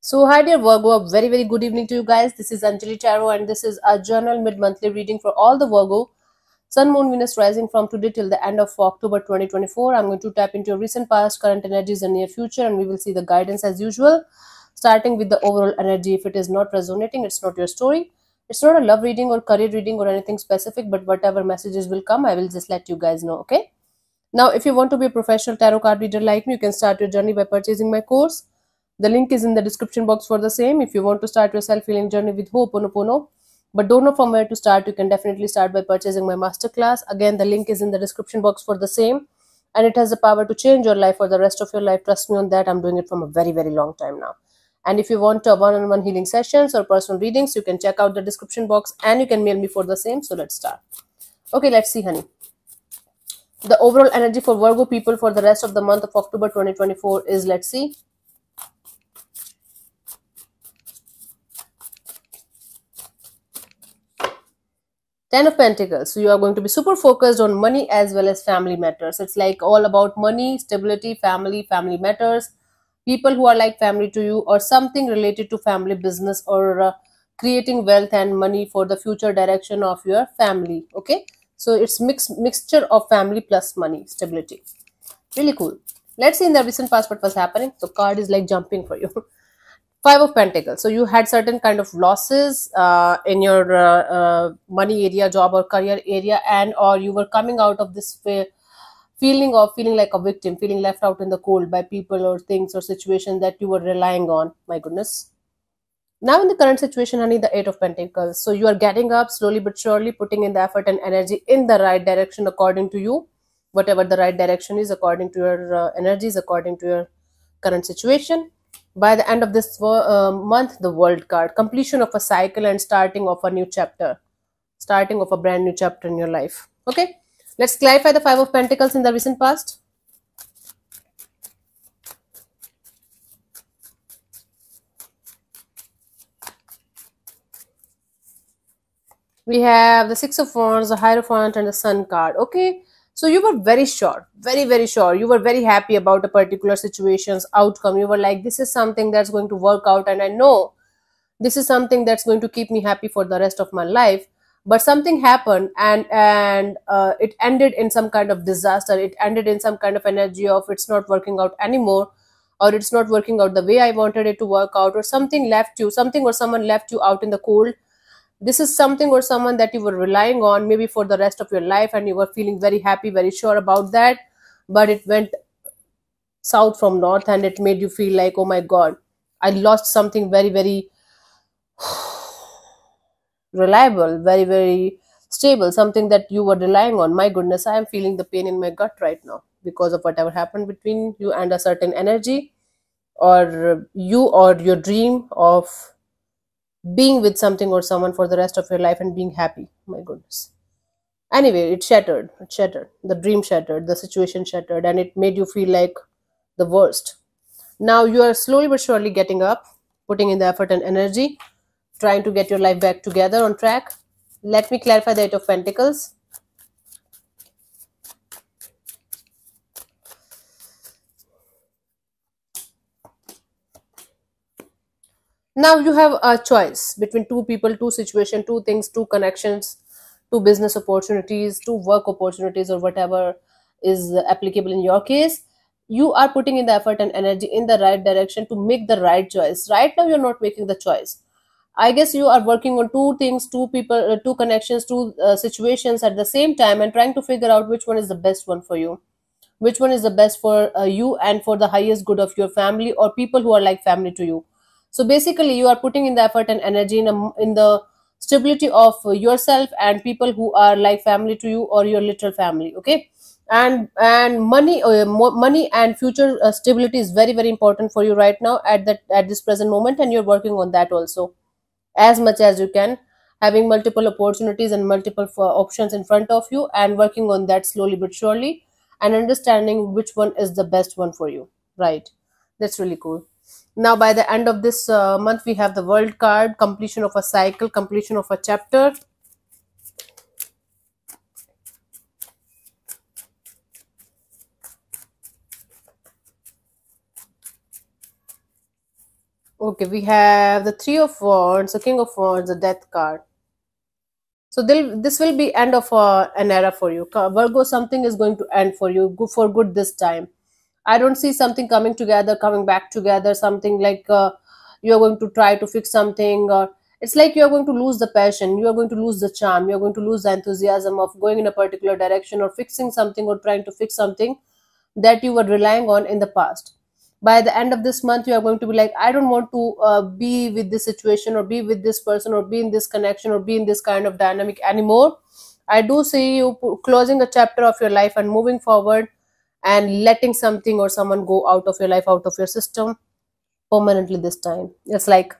So, hi dear Virgo, a very good evening to you guys. This is Anjali Tarot, and this is a journal mid-monthly reading for all the Virgo Sun, Moon, Venus rising from today till the end of October 2024. I'm going to tap into your recent past, current energies, and near future, and we will see the guidance as usual. Starting with the overall energy. If it is not resonating, it's not your story. It's not a love reading or career reading or anything specific, but whatever messages will come, I will just let you guys know. Okay. Now, if you want to be a professional tarot card reader like me, you can start your journey by purchasing my course. The link is in the description box for the same. If you want to start your self-healing journey with Ho'oponopono, but don't know from where to start, you can definitely start by purchasing my masterclass. Again, the link is in the description box for the same. And it has the power to change your life for the rest of your life. Trust me on that. I'm doing it from a very long time now. And if you want a one-on-one healing sessions or personal readings, you can check out the description box and you can mail me for the same. So let's start. Okay, let's see, honey. The overall energy for Virgo people for the rest of the month of October 2024 is, let's see. Ten of Pentacles. So you are going to be super focused on money as well as family matters. It's like all about money, stability, family matters, people who are like family to you, or something related to family business, or creating wealth and money for the future direction of your family. Okay, so it's mixture of family plus money, stability. Really cool. Let's see in the recent past what was happening. So card is like jumping for you. Five of Pentacles. So you had certain kind of losses in your money area, job or career area, and or you were coming out of this feeling of feeling like a victim, feeling left out in the cold by people or things or situations that you were relying on. My goodness. Now in the current situation, honey, the Eight of Pentacles. So you are getting up slowly but surely, putting in the effort and energy in the right direction according to you, whatever the right direction is, according to your energies, according to your current situation. By the end of this month, the World card, completion of a cycle and starting of a new chapter, starting of a brand new chapter in your life. Okay, let's clarify the Five of Pentacles in the recent past. We have the Six of Wands, the Hierophant, and the Sun card. Okay, so you were very sure, very sure. You were very happy about a particular situation's outcome. You were like, this is something that's going to work out, and I know this is something that's going to keep me happy for the rest of my life. But something happened, and it ended in some kind of disaster. It ended in some kind of energy of it's not working out anymore, or it's not working out the way I wanted it to work out, or something left you, something or someone left you out in the cold. This is something or someone that you were relying on maybe for the rest of your life, and you were feeling very happy, very sure about that, but it went south from north, and it made you feel like, oh my god, I lost something very reliable, very stable, something that you were relying on. My goodness, I am feeling the pain in my gut right now because of whatever happened between you and a certain energy, or you, or your dream of being with something or someone for the rest of your life and being happy. My goodness. Anyway, it shattered, the dream shattered, the situation shattered, and it made you feel like the worst. Now you are slowly but surely getting up, putting in the effort and energy, trying to get your life back together on track. Let me clarify the Eight of Pentacles. Now you have a choice between two people, two situations, two things, two connections, two business opportunities, two work opportunities, or whatever is applicable in your case. You are putting in the effort and energy in the right direction to make the right choice. Right now, you're not making the choice. I guess you are working on two things, two people, two connections, two situations at the same time, and trying to figure out which one is the best one for you, which one is the best for you and for the highest good of your family or people who are like family to you. So basically you are putting in the effort and energy in the stability of yourself and people who are like family to you or your literal family. Okay, and money, money and future stability is very important for you right now at that, at this present moment, and you're working on that also as much as you can, having multiple opportunities and multiple options in front of you, and working on that slowly but surely, and understanding which one is the best one for you. Right, that's really cool. Now by the end of this month, we have the World card, completion of a cycle, completion of a chapter. Okay, we have the Three of Wands, the King of Wands, the Death card. So this will be end of an era for you. Virgo, something is going to end for you for good this time. I don't see something coming together, coming back together, something like you're going to try to fix something, or it's like you're going to lose the passion, you're going to lose the charm, you're going to lose the enthusiasm of going in a particular direction or fixing something or trying to fix something that you were relying on in the past. By the end of this month, you are going to be like, I don't want to be with this situation or be with this person or be in this connection or be in this kind of dynamic anymore. I do see you closing a chapter of your life and moving forward and letting something or someone go out of your life, out of your system permanently this time. It's like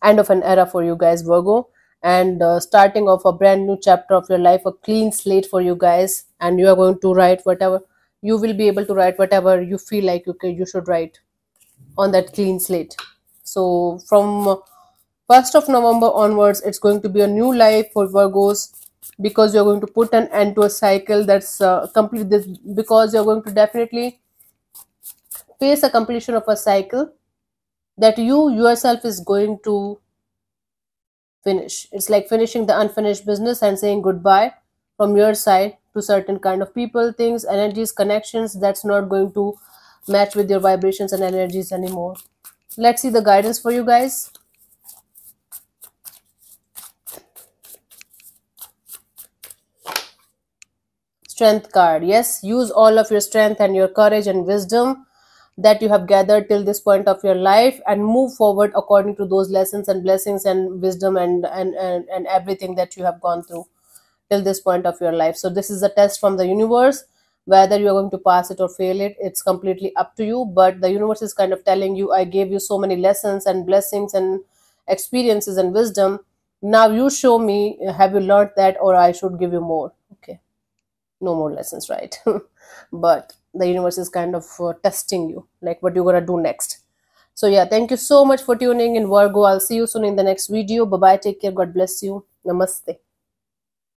end of an era for you guys, Virgo, and starting of a brand new chapter of your life, a clean slate for you guys, and you are going to write whatever you will be able to write, whatever you feel like you should write on that clean slate. So from 1st of November onwards, it's going to be a new life for Virgos, because you're going to put an end to a cycle that's complete this, because you're going to definitely face a completion of a cycle that you yourself is going to finish. It's like finishing the unfinished business and saying goodbye from your side to certain kind of people, things, energies, connections that's not going to match with your vibrations and energies anymore. Let's see the guidance for you guys. Strength card. Yes, use all of your strength and your courage and wisdom that you have gathered till this point of your life and move forward according to those lessons and blessings and wisdom and everything that you have gone through till this point of your life. So this is a test from the universe. Whether you're going to pass it or fail it, it's completely up to you. But the universe is kind of telling you, I gave you so many lessons and blessings and experiences and wisdom. Now you show me, have you learned that, or I should give you more? Okay, no more lessons, right? But the universe is kind of testing you, like what you're gonna do next. So yeah, thank you so much for tuning in, Virgo. I'll see you soon in the next video. Bye bye, take care, God bless you, namaste.